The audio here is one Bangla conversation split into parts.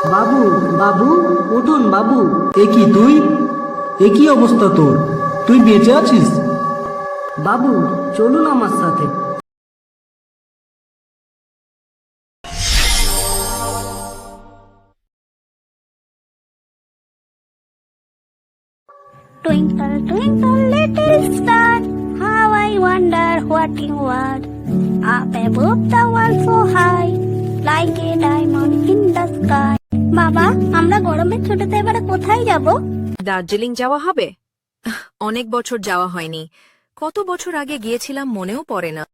বাবু, বাবু, উঠুন বাবু। এ কি তুই? এ কি অবস্থা তোর? তুই বেঁচে আছিস? বাবু, চলুন আমার সাথে। Twinkle, twinkle, little star, how I wonder what you are. Up above the world so high, like a diamond in the sky. বাবা, আমরা গরমের ছুটিতে এবারে কোথায় যাব? দার্জিলিং যাওয়া হবে? অনেক বছর যাওয়া হয়নি। কত বছর আগে গিয়েছিলাম মনেও পড়ে না।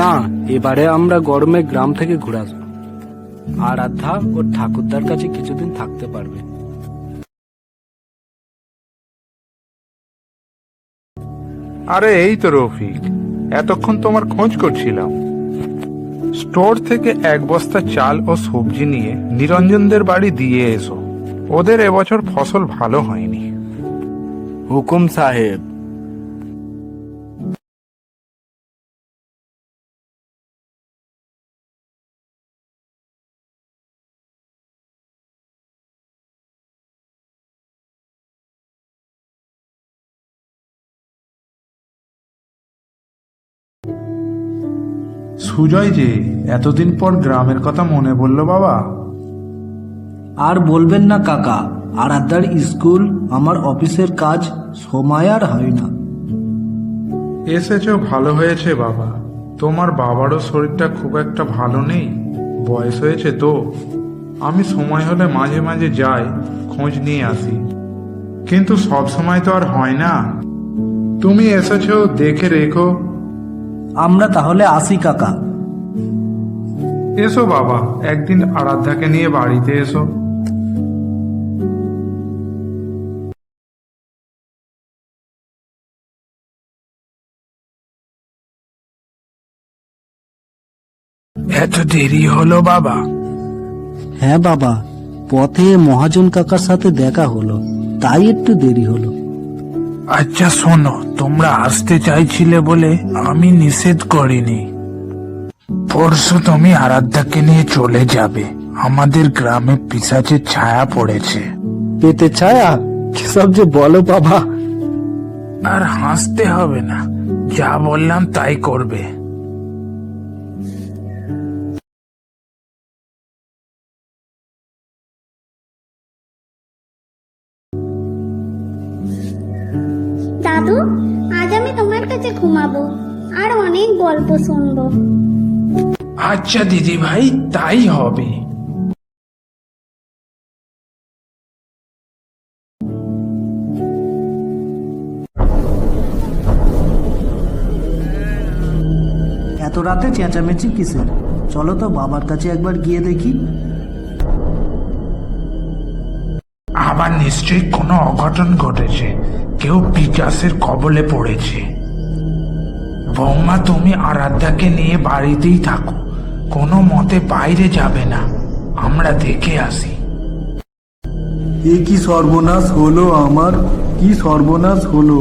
না, এবারে আমরা গরমে গ্রাম থেকে ঘুরে আসবো। আর আধ্যা ওর ঠাকুরদার কাছে কিছুদিন থাকতে পারবে। আরে এই তো রফিক, এতক্ষণ তোমার খোঁজ করছিলাম। স্টোর থেকে এক বস্তা চাল ও সবজি নিয়ে নিরঞ্জনদের বাড়ি দিয়ে এসো। ওদের এবছর ফসল ভালো হয়নি। হুকুম সাহেব। সুজয় যে এতদিন পর গ্রামের কথা মনে পড়লো বাবা। আর বলবেন না কাকা, আরাধ্যার স্কুল, আমার অফিসের কাজ, সময় আর হয় না। এসেছো ভালো হয়েছে বাবা। তোমার বাবারও শরীরটা খুব একটা ভালো নেই, বয়স হয়েছে তো। আমি সময় হলে মাঝে মাঝে যাই, খোঁজ নিয়ে আসি, কিন্তু সব সময় তো আর হয় না। তুমি এসেছো, দেখে রেখো। আমরা তাহলে আসি কাকা। এসো বাবা, একদিন আরাধ্যাকে নিয়ে বাড়িতে এসো। এত দেরি হলো বাবা? হ্যাঁ বাবা, পথে মহাজন কাকার সাথে দেখা হলো, তাই একটু দেরি হলো। আচ্ছা শোনো, তোমরা আসতে চাইছিলে বলে আমি নিষেধ করিনি। পরশু তুমি আরাধ্যাকে নিয়ে চলে যাবে। আমাদের গ্রামে পিশাচের ছায়া পড়েছে। পেতে ছায়া? সব যে বলো বাবা। আর হাসতে হবে না, যা বললাম তাই করবে। দাদু, আজ আমি তোমার কাছে ঘুমাবো আর অনেক গল্প শুনবো। আচ্ছা দিদি ভাই, তাই হবে। এত রাতে চেঁচামেচি কিসের? চলো তো বাবার কাছে একবার গিয়ে দেখি। আবার নিশ্চয়ই কোনো অঘটন ঘটেছে, কেউ পিশাচের কবলে পড়েছে। বৌমা, তুমি আরাধ্যাকে নিয়ে বাড়িতেই থাকো, কোনো মতে বাইরে যাবে না। আমরা দেখে আসি। এ কি সর্বনাশ হলো আমার, কি সর্বনাশ হলো!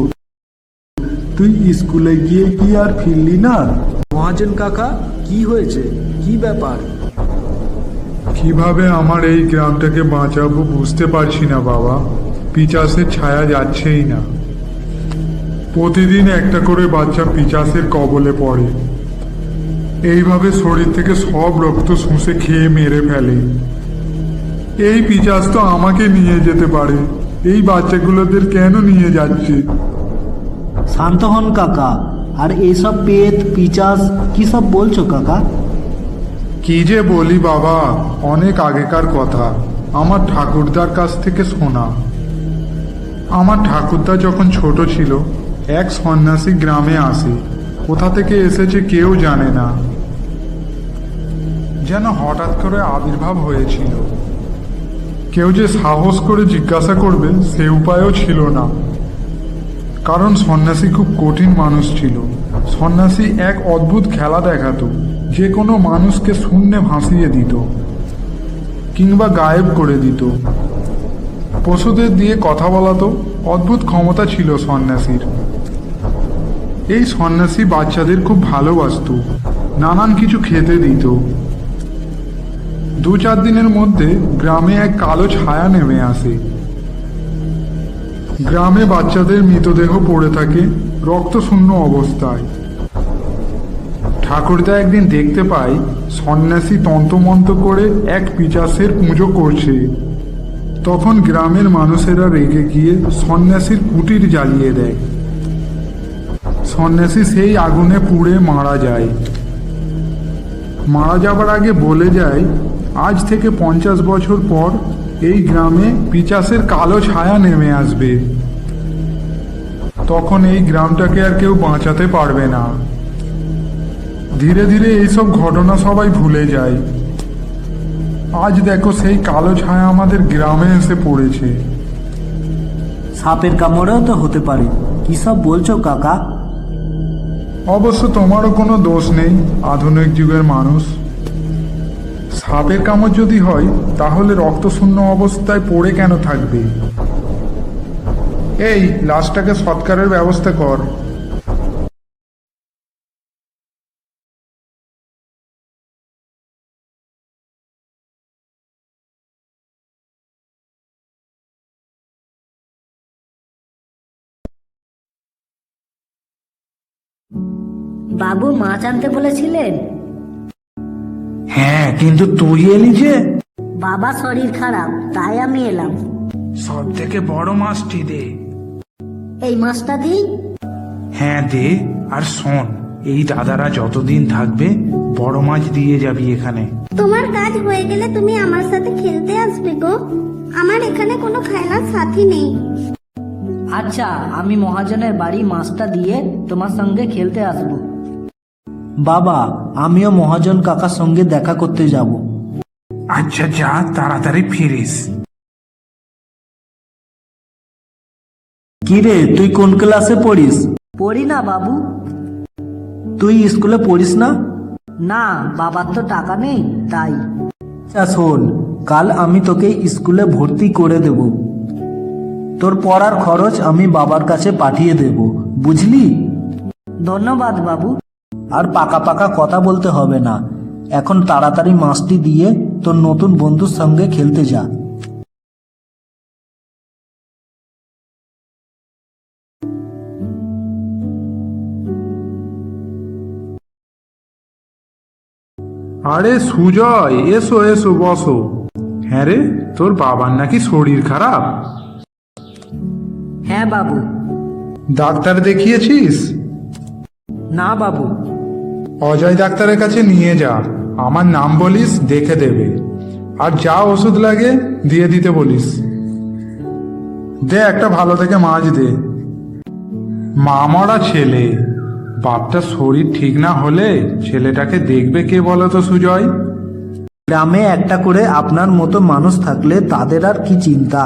তুই স্কুলে গিয়ে কি আর ফিরলি না? মহাজন কাকা, কি হয়েছে? কি ব্যাপার? কিভাবে আমার এই গ্রামটাকে বাঁচাবো বুঝতে পারছি না বাবা। পিশাচের ছায়া যাচ্ছেই না। প্রতিদিন একটা করে বাচ্চা পিশাচের কবলে পড়ে। এইভাবে শরীর থেকে সব রক্ত শুষে খেয়ে মেরে ফেলে। এই পিশাচ তো আমাকে নিয়ে যেতে পারে, এই বাচ্চাগুলোদের কেন নিয়ে যাচ্ছে? শান্ত হন কাকা। আর এইসব পেট পিচাস কি সব বলছো কাকা? কি যে বলি বাবা, অনেক আগেকার কথা, আমার ঠাকুরদার কাছ থেকে শোনা। আমার ঠাকুরদা যখন ছোট ছিল, এক সন্ন্যাসী গ্রামে আসে। কোথা থেকে এসেছে কেউ জানে না, যেন হঠাৎ করে আবির্ভাব হয়েছিল। কেউ যে সাহস করে জিজ্ঞাসা করবে সে উপায়ও ছিল না, কারণ সন্ন্যাসী খুব কঠিন মানুষ ছিল। সন্ন্যাসী এক অদ্ভুত খেলা দেখাতো, যে কোনো মানুষকে শূন্যে ভাসিয়ে দিত কিংবা গায়েব করে দিত। পশুদের দিয়ে কথা বলাতো। অদ্ভুত ক্ষমতা ছিল সন্ন্যাসীর। এই সন্ন্যাসী বাচ্চাদের খুব ভালোবাসতো, নানান কিছু খেতে দিত। 2-4 দিনের মধ্যে গ্রামে এক কালো ছায়া নেমে আসে। গ্রামে বাচ্চাদের মৃতদেহ পড়ে থাকে রক্তশূন্য অবস্থায়। ঠাকুরদা একদিন দেখতে পায় সন্ন্যাসী তন্ত্রমন্ত্র করে এক পিশাচের পুজো করছে। তখন গ্রামের মানুষেরা রেগে গিয়ে সন্ন্যাসীর কুটির জ্বালিয়ে দেয়। সন্ন্যাসী সেই আগুনে পুড়ে মারা যায়। মারা যাবার আগে বলে যায়, আজ থেকে 50 বছর পর এই গ্রামে পিশাচের কালো ছায়া নেমে আসবে। তখন এই গ্রামটাকে আর কেউ বাঁচাতে পারবে না। ধীরে ধীরে এইসব ঘটনা সবাই ভুলে যায়। আজ দেখো সেই কালো ছায়া আমাদের গ্রামে এসে পড়েছে। সাপের কামড়েও তো হতে পারে। কি সব বলছো কাকা? অবশ্য তোমারও কোনো দোষ নেই, আধুনিক যুগের মানুষ। সাপের কামড় যদি হয় তাহলে রক্তশূন্য অবস্থায় পড়ে কেন থাকবে? এই লাশটাকে সৎকারের ব্যবস্থা কর। বাবু মাছ আনতে বলেছিলেন? হ্যাঁ, কিন্তু তুই এলি যে? বাবা শরীর খারাপ, তাই আমি এলাম। সব থেকে বড় মাছটি দে। এই মাছটা দিই? হ্যাঁ দে। আর শোন, এই দাদারা যতদিন থাকবে বড় মাছ দিয়ে যাবি এখানে। তোমার কাজ হয়ে গেলে তুমি আমার সাথে খেলতে আসবে গো। আমার এখানে কোনো খেলার সাথী নেই। আচ্ছা, আমি মহাজনের বাড়ি মাছটা দিয়ে তোমার সঙ্গে খেলতে আসবো। বাবা, আমিও মহাজন কাকার সঙ্গে দেখা করতে যাব। আচ্ছা যা, তাড়াতাড়ি ফিরিস। কিরে, তুই কোন ক্লাসে পড়িস? পড়ি না বাবু। তুই স্কুলে পড়িস না? না, বাবার তো টাকা নেই, তাই। আচ্ছা শোন, কাল আমি তোকে স্কুলে ভর্তি করে দেব। তোর পড়ার খরচ আমি বাবার কাছে পাঠিয়ে দেব, বুঝলি? ধন্যবাদ বাবু। আর পাকা পাকা কথা বলতে হবে না। এখন তাড়াতাড়ি মাছটি দিয়ে তোর নতুন বন্ধুর সঙ্গে খেলতে যা। আরে সুজয়, এসো এসো বসো। হ্যাঁ রে, তোর বাবার নাকি শরীর খারাপ? হ্যাঁ বাবু। ডাক্তার দেখিয়েছিস? না বাবু। অজয় ডাক্তারের কাছে নিয়ে যা, আমার নাম বলিস, দেখে দেবে। আর যা ওষুধ লাগে দিয়ে দিতে বলিস। দে একটা ভালো থেকে মাছ দে। মা মরা ছেলে, বাপটার শরীর ঠিক না হলে ছেলেটাকে দেখবে কে বলো তো সুজয়? গ্রামে একটা করে আপনার মতো মানুষ থাকলে তাদের আর কি চিন্তা।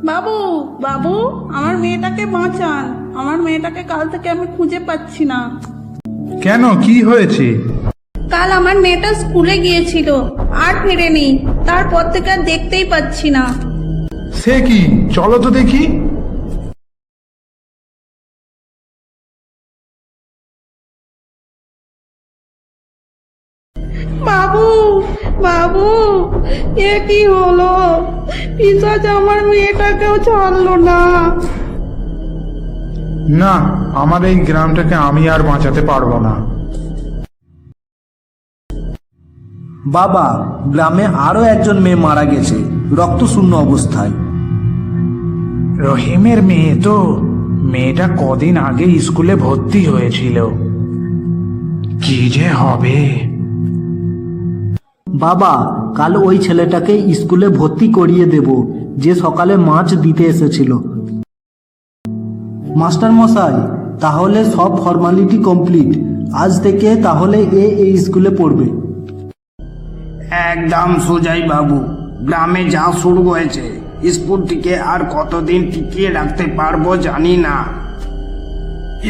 বাবু, বাবু, আমার মেয়েটাকে বাঁচান। আমার মেয়েটাকে কাল থেকে আমি খুঁজে পাচ্ছি না। কেন, কি হয়েছে? কাল আমার মেয়েটা স্কুলে গিয়েছিল, আর ফেরেনি। তারপর থেকে আর দেখতেই পাচ্ছি না। সে কি, চলো তো দেখি। বাবু, বাবু, এ কি হলো? পিশাচ আমার মেয়েটাকেও ছাড়লো না। না, আমার এই গ্রামটাকে আমি আর বাঁচাতে পারবো না। বাবা, গ্রামে আরো একজন মেয়ে মারা গেছে রক্তশূন্য অবস্থায়। রহিমের মেয়ে তো? মেয়েটা কদিন আগে স্কুলে ভর্তি হয়েছিল। কি যে হবে। বাবা, কাল ওই ছেলেটাকে স্কুলে ভর্তি করিয়ে দেব, যে সকালে মাছ দিতে এসেছিল। মাস্টার মশাই, তাহলে সব ফর্মালিটি কমপ্লিট। আজ থেকে তাহলে এই স্কুলে পড়বে। একদম সুজয় বাবু, গ্রামে যা শুরু হয়েছে স্কুলটিকে আর কতদিন টিকিয়ে রাখতে পারবো জানি না।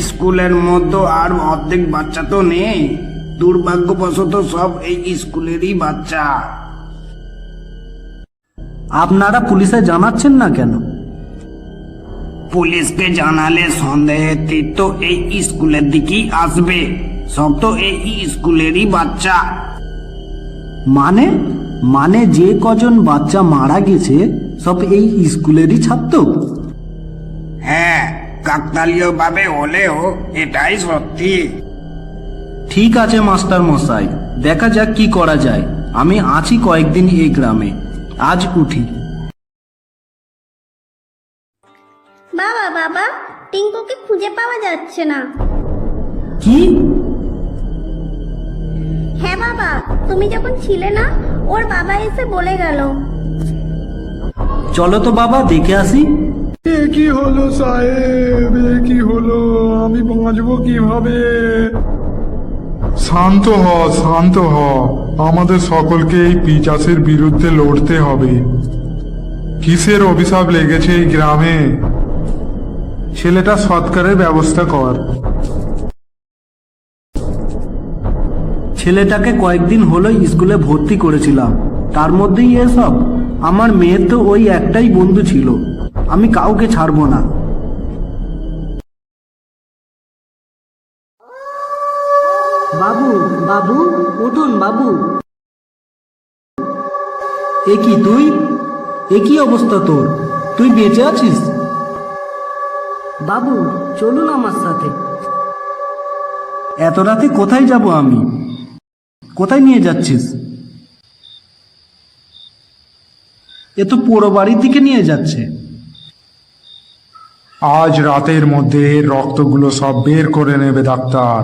স্কুলের মধ্যে আর অর্ধেক বাচ্চা তো নেই। দুর্ভাগ্যবশত সব এই স্কুলেরই বাচ্চা। আপনারা পুলিশে জানাচ্ছেন না কেন? পুলিশকে জানালে সন্দেহের তীর তো এই স্কুলের দিকেই আসবে। সব তো এই স্কুলেরই বাচ্চা। মানে মানে যে কজন বাচ্চা মারা গেছে সব এই স্কুলেরই ছাত্র? হ্যাঁ, কাকতালীয় ভাবে হলেও এটাই সত্যি। ঠিক আছে মাস্টার মশাই, দেখা যাক কি করা যায়। আমি আছি কয়েকদিন এই গ্রামে, আজ উঠি। বাবা বাবা, টিঙ্কুকে খুঁজে পাওয়া যাচ্ছে না। কি? হ্যাঁ বাবা, তুমি যখন ছিলে না, ওর বাবা এসে বলে গেল। চলো তো বাবা, দেখে আসি। এ কি হলো সাহেব, এ কি হলো? আমি বাঁচবো কিভাবে? শান্ত হ, শান্ত হ। আমাদের সকলকে এই পিশাচের বিরুদ্ধে লড়তে হবে। কিসের অভিশাপ লেগেছে এই গ্রামে? ছেলেটা সৎকারের ব্যবস্থা কর। ছেলেটাকে কয়েকদিন হলো স্কুলে ভর্তি করেছিলাম, তার মধ্যেই এসব। আমার মেয়ের তো ওই একটাই বন্ধু ছিল, আমি কাউকে ছাড়বো না। বাবু বাবু, উঠুন বাবু। এ কি তুই? এ কি অবস্থা তোর? তুই বেঁচে আছিস? বাবু চলুন আমার সাথে। এত রাতে কোথায় যাব আমি? কোথায় নিয়ে যাচ্ছিস? এ তো পোড়ো বাড়ির দিকে নিয়ে যাচ্ছে। আজ রাতের মধ্যে এর রক্তগুলো সব বের করে নেবে ডাক্তার,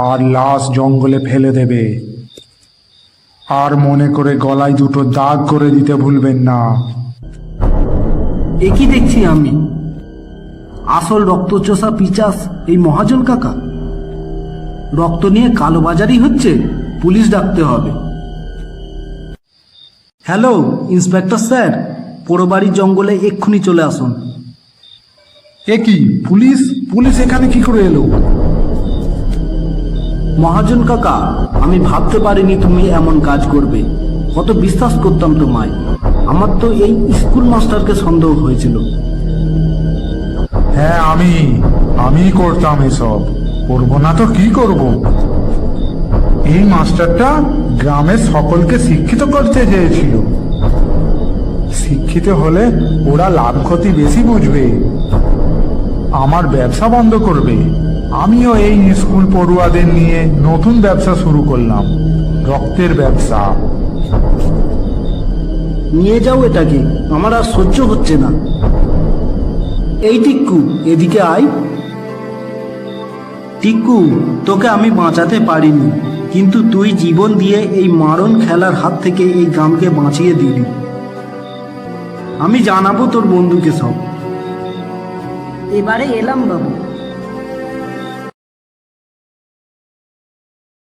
আর লাশ জঙ্গলে ফেলে দেবে। আর মনে করে গলায় দুটো দাগ করে দিতে ভুলবেন না। এ কি দেখছি আমি? আসল রক্তচোষা পিচাস এই মহাজন কাকা। রক্ত নিয়ে কালোবাজারি হচ্ছে, পুলিশ ডাকতে হবে। হ্যালো ইন্সপেক্টর স্যার, পোড়োবাড়ির জঙ্গলে এক্ষুনি চলে আসুন। এ কি পুলিশ? পুলিশ এখানে কি করে এলো? মহাজন কাকা, আমি ভাবতে পারিনি তুমি এমন কাজ করবে। কত বিশ্বাস করতাম তোমায়। আমার তো এই স্কুল মাস্টারকে সন্দেহ হয়েছিল। হ্যাঁ, আমি করতাম এসব। করবো না তো কি করব? এই মাস্টারটা গ্রামের সকলকে শিক্ষিত করতে চেয়েছিল। শিক্ষিত হলে ওরা লাভ ক্ষতি বেশি বুঝবে, আমার ব্যবসা বন্ধ করবে। আমিও এই স্কুল পড়ুয়াদের নিয়ে নতুন ব্যবসা শুরু করলাম, রক্তের ব্যবসা। নিয়ে যাও এটাকে, আমার আর সহ্য হচ্ছে না। এই টিক্কু, এদিকে আয়। টিক্কু, তোকে আমি বাঁচাতে পারিনি, কিন্তু তুই জীবন দিয়ে এই মারণ খেলার হাত থেকে এই গ্রামকে বাঁচিয়ে দিলি। আমি জানাবো তোর বন্ধুকে সব। এবারে এলাম বাবু।